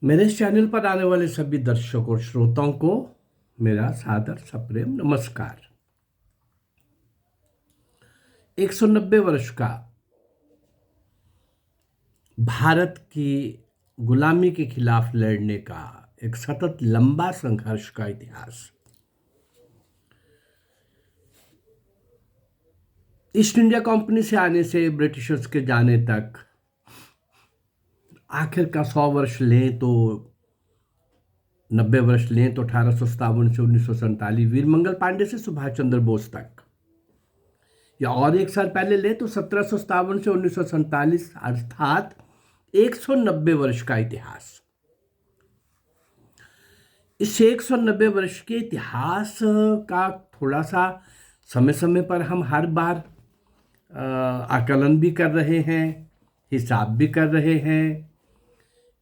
मेरे इस चैनल पर आने वाले सभी दर्शकों और श्रोताओं को मेरा सादर सप्रेम नमस्कार। 190 वर्ष का भारत की गुलामी के खिलाफ लड़ने का एक सतत लंबा संघर्ष का इतिहास। ईस्ट इंडिया कंपनी से आने से ब्रिटिशर्स के जाने तक आखिर का 100 वर्ष लें तो 90 वर्ष लें तो 1857 से 1947 वीरमंगल पांडे से सुभाष चंद्र बोस तक, या और एक साल पहले ले तो 1757 से 1947 अर्थात 190 वर्ष का इतिहास। इस 190 वर्ष के इतिहास का थोड़ा सा समय समय पर हम हर बार आकलन भी कर रहे हैं, हिसाब भी कर रहे हैं।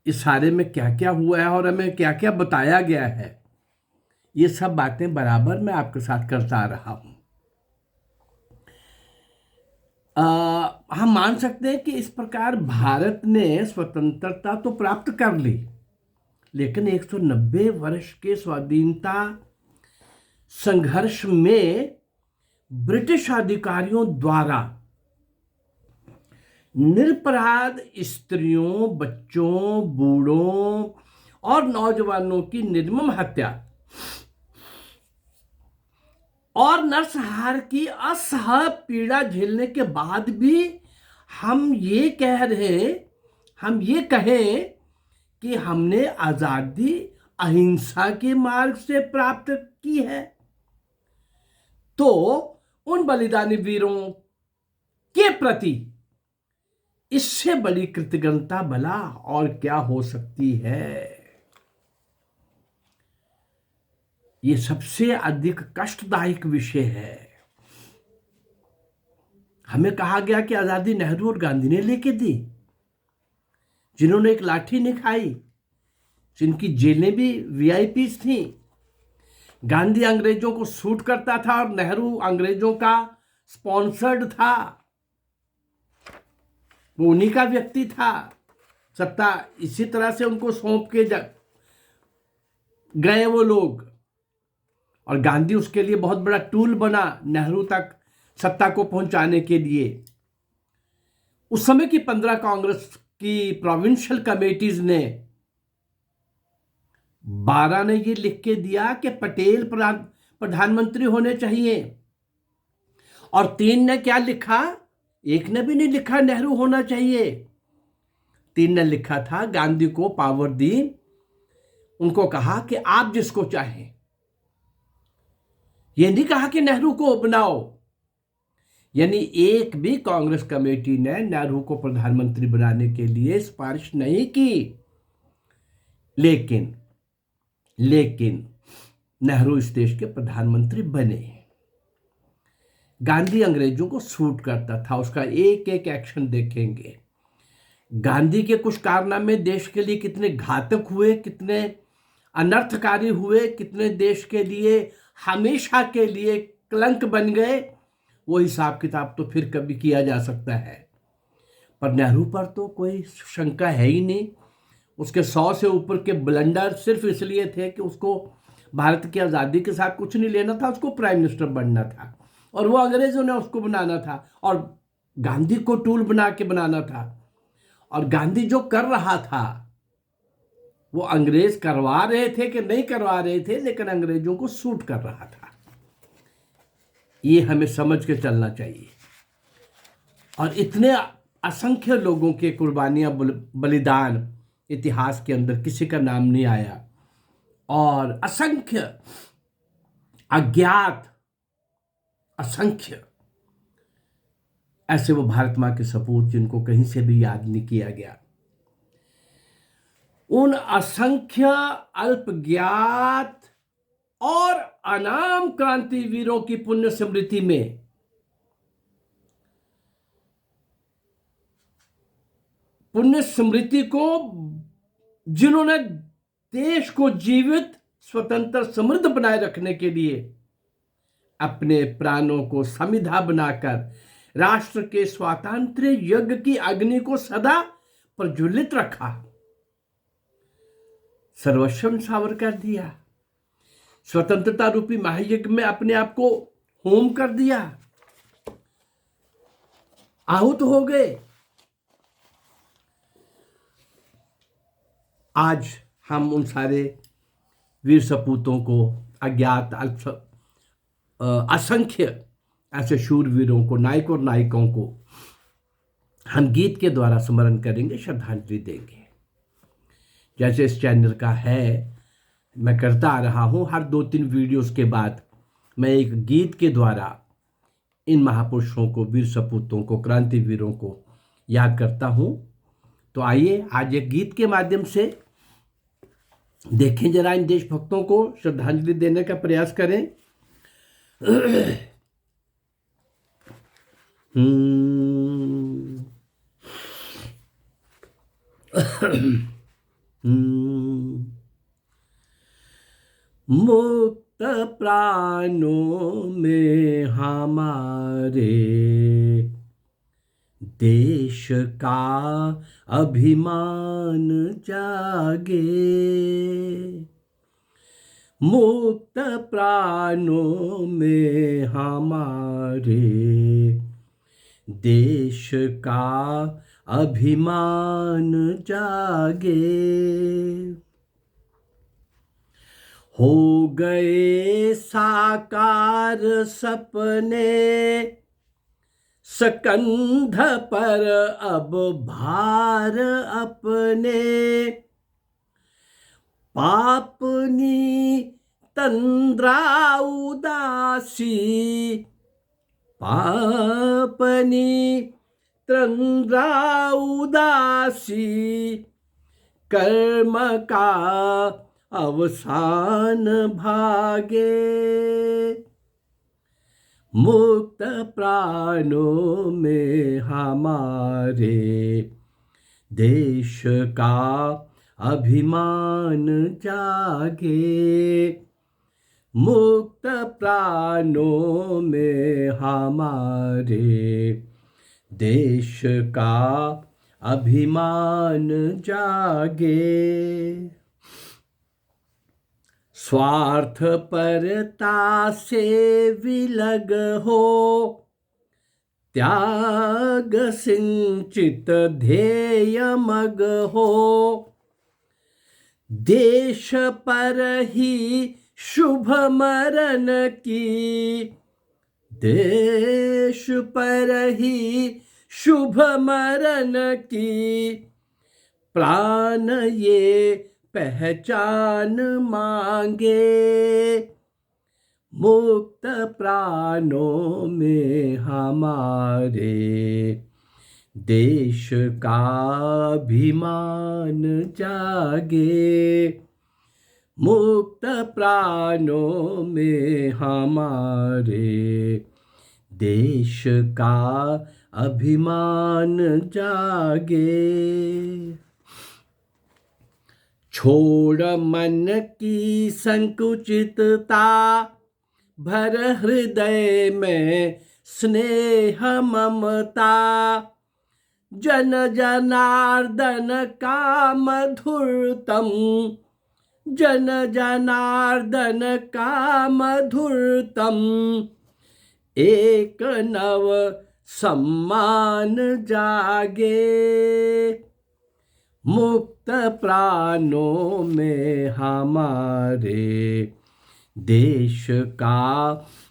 इस सारे में क्या क्या हुआ है और हमें क्या क्या बताया गया है, ये सब बातें बराबर मैं आपके साथ करता आ रहा हूं। हम मान सकते हैं कि इस प्रकार भारत ने स्वतंत्रता तो प्राप्त कर ली, लेकिन 190 वर्ष के स्वाधीनता संघर्ष में ब्रिटिश अधिकारियों द्वारा निरपराध स्त्रियों, बच्चों, बूढ़ों और नौजवानों की निर्मम हत्या और नरसंहार की असह्य पीड़ा झेलने के बाद भी हम ये कहें कि हमने आजादी अहिंसा के मार्ग से प्राप्त की है, तो उन बलिदानी वीरों के प्रति इससे बड़ी कृतज्ञता भला और क्या हो सकती है। ये सबसे अधिक कष्टदायक विषय है। हमें कहा गया कि आजादी नेहरू और गांधी ने लेके दी, जिन्होंने एक लाठी नहीं खाई, जिनकी जेलें भी वीआईपीज थी। गांधी अंग्रेजों को सूट करता था और नेहरू अंग्रेजों का स्पॉन्सर्ड था, वो उन्हीं का व्यक्ति था। सत्ता इसी तरह से उनको सौंप के गए वो लोग, और गांधी उसके लिए बहुत बड़ा टूल बना नेहरू तक सत्ता को पहुंचाने के लिए। उस समय की 15 कांग्रेस की प्रोविंशियल कमेटीज ने 12 ने ये लिख के दिया कि पटेल प्रधानमंत्री होने चाहिए, और 3 ने क्या लिखा, एक ने भी नहीं लिखा नेहरू होना चाहिए। 3 ने लिखा था गांधी को पावर दी, उनको कहा कि आप जिसको चाहें, ये नहीं कहा कि नेहरू को बनाओ। यानी एक भी कांग्रेस कमेटी ने नेहरू को प्रधानमंत्री बनाने के लिए सिफारिश नहीं की। लेकिन नेहरू इस देश के प्रधानमंत्री बने। गांधी अंग्रेजों को सूट करता था, उसका एक एक एक्शन देखेंगे। गांधी के कुछ कारनामे देश के लिए कितने घातक हुए, कितने अनर्थकारी हुए, कितने देश के लिए हमेशा के लिए कलंक बन गए, वो हिसाब किताब तो फिर कभी किया जा सकता है। पर नेहरू पर तो कोई शंका है ही नहीं। उसके 100 से ऊपर के ब्लंडर सिर्फ इसलिए थे कि उसको भारत की आज़ादी के साथ कुछ नहीं लेना था, उसको प्राइम मिनिस्टर बनना था, और वो अंग्रेजों ने उसको बनाना था और गांधी को टूल बना के बनाना था। और गांधी जो कर रहा था वो अंग्रेज करवा रहे थे कि नहीं करवा रहे थे, लेकिन अंग्रेजों को सूट कर रहा था। ये हमें समझ के चलना चाहिए। और इतने असंख्य लोगों के कुर्बानियां, बलिदान इतिहास के अंदर किसी का नाम नहीं आया, और असंख्य अज्ञात, असंख्य ऐसे वो भारत मां के सपूत जिनको कहीं से भी याद नहीं किया गया। उन असंख्य अल्पज्ञात और अनाम क्रांतिवीरों की पुण्य स्मृति में को, जिन्होंने देश को जीवित, स्वतंत्र, समृद्ध बनाए रखने के लिए अपने प्राणों को समिधा बनाकर राष्ट्र के स्वातंत्र्य यज्ञ की अग्नि को सदा प्रज्वलित रखा, सर्वस्व न्यौछावर कर दिया, स्वतंत्रता रूपी महायज्ञ में अपने आप को होम कर दिया, आहूत हो गए। आज हम उन सारे वीर सपूतों को, अज्ञात असंख्य ऐसे शूरवीरों को, नायक और नायिकाओं को हम गीत के द्वारा स्मरण करेंगे, श्रद्धांजलि देंगे। जैसे इस चैनल का है, मैं करता आ रहा हूँ, हर 2-3 वीडियोस के बाद मैं एक गीत के द्वारा इन महापुरुषों को, वीर सपूतों को, क्रांतिवीरों को याद करता हूँ। तो आइए आज एक गीत के माध्यम से देखें जरा, इन देशभक्तों को श्रद्धांजलि देने का प्रयास करें। मुक्त प्राणों में हमारे देश का अभिमान जागे, मुक्त प्राणों में हमारे देश का अभिमान जागे। हो गए साकार सपने स्कंध पर अब भार अपने, पापनी तंद्रा उदासी, पापनी तंद्रा उदासी, कर्म का अवसान भागे। मुक्त प्राणों में हमारे देश का अभिमान जागे, मुक्त प्राणों में हमारे देश का अभिमान जागे। स्वार्थ परता से विलग हो, त्याग सिंचित ध्येय मग हो, देश पर ही शुभ मरण की, देश पर ही शुभ मरण की, प्राण ये पहचान मांगे। मुक्त प्राणों में हमारे देश का अभिमान जागे, मुक्त प्राणों में हमारे देश का अभिमान जागे। छोड़ मन की संकुचितता, भर हृदय में स्नेह ममता, जन जनार्दन का मधुरतम, जन जनार्दन का मधुरतम, एक नव सम्मान जागे। मुक्त प्राणों में हमारे देश का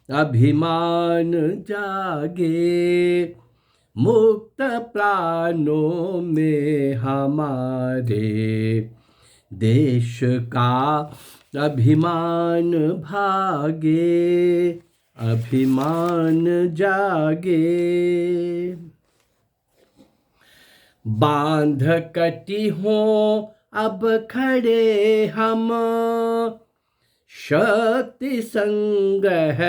अभिमान जागे, मुक्त प्राणों में हमारे देश का अभिमान भागे, अभिमान जागे। बांध कटी हो अब खड़े हम, शक्ति संग्रह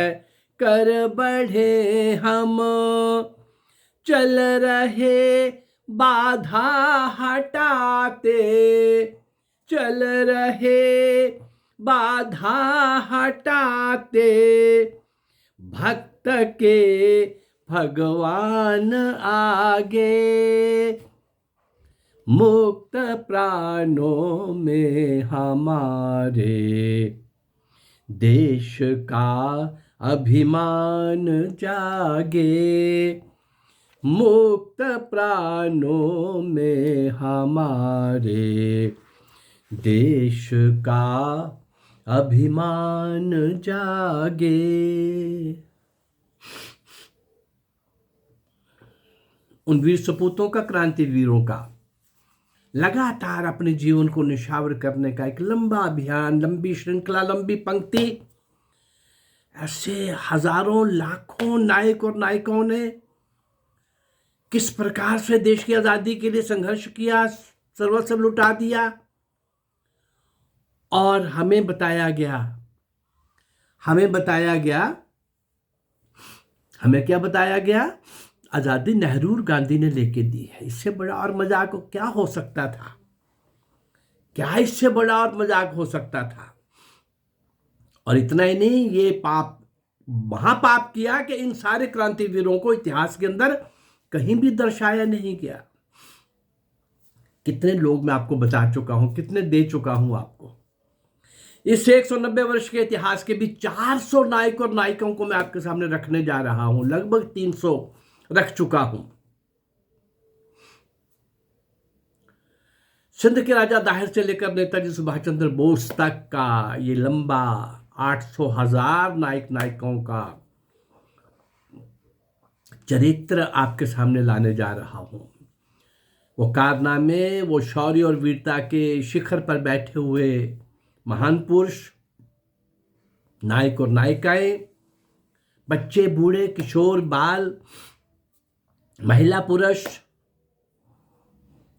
कर बढ़े हम, चल रहे बाधा हटाते, चल रहे बाधा हटाते, भक्त के भगवान आगे। मुक्त प्राणों में हमारे देश का अभिमान जागे। मुक्त प्राणों में हमारे देश का अभिमान जागे। उन वीर सपूतों का, क्रांति वीरों का लगातार अपने जीवन को निछावर करने का एक लंबा अभियान, लंबी श्रृंखला, लंबी पंक्ति। ऐसे हजारों लाखों नायक और नायिकाओं ने किस प्रकार से देश की आजादी के लिए संघर्ष किया, सर्वस्व लुटा दिया। और हमें बताया गया, हमें क्या बताया गया? आजादी नेहरू और गांधी ने लेके दी है। इससे बड़ा और मजाक क्या हो सकता था? क्या इससे बड़ा और मजाक हो सकता था? और इतना ही नहीं, ये पाप, महापाप किया कि इन सारे क्रांतिवीरों को इतिहास के अंदर कहीं भी दर्शाया नहीं गया। कितने लोग मैं आपको बता चुका हूं, कितने दे चुका हूं आपको। इस 190 वर्ष के इतिहास के भी 400 नायक और नायिकाओं को मैं आपके सामने रखने जा रहा हूं। लगभग 300 रख चुका हूं। सिंध के राजा दाहिर से लेकर नेताजी सुभाष चंद्र बोस तक का ये लंबा 800,000 नायक नायिकाओं का चरित्र आपके सामने लाने जा रहा हूं। वो कारनामे, वो शौर्य और वीरता के शिखर पर बैठे हुए महान पुरुष, नायक और नायिकाएं, बच्चे, बूढ़े, किशोर, बाल, महिला, पुरुष,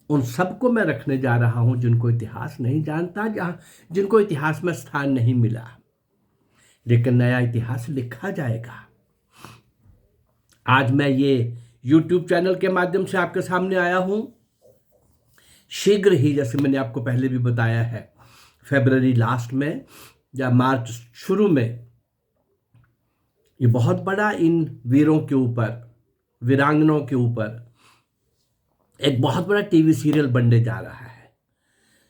उन सबको मैं रखने जा रहा हूं जिनको इतिहास नहीं जानता, जिनको इतिहास में स्थान नहीं मिला। लेकिन नया इतिहास लिखा जाएगा। आज मैं ये YouTube चैनल के माध्यम से आपके सामने आया हूं। शीघ्र ही, जैसे मैंने आपको पहले भी बताया है, फरवरी लास्ट में या मार्च शुरू में, ये बहुत बड़ा इन वीरों के ऊपर, वीरांगनाओं के ऊपर एक बहुत बड़ा टीवी सीरियल बनने जा रहा है।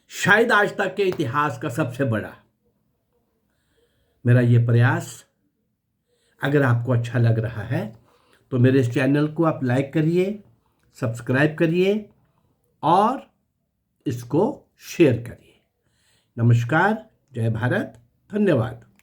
शायद आज तक के इतिहास का सबसे बड़ा। मेरा ये प्रयास अगर आपको अच्छा लग रहा है तो मेरे इस चैनल को आप लाइक करिए, सब्सक्राइब करिए और इसको शेयर करिए। नमस्कार, जय भारत, धन्यवाद।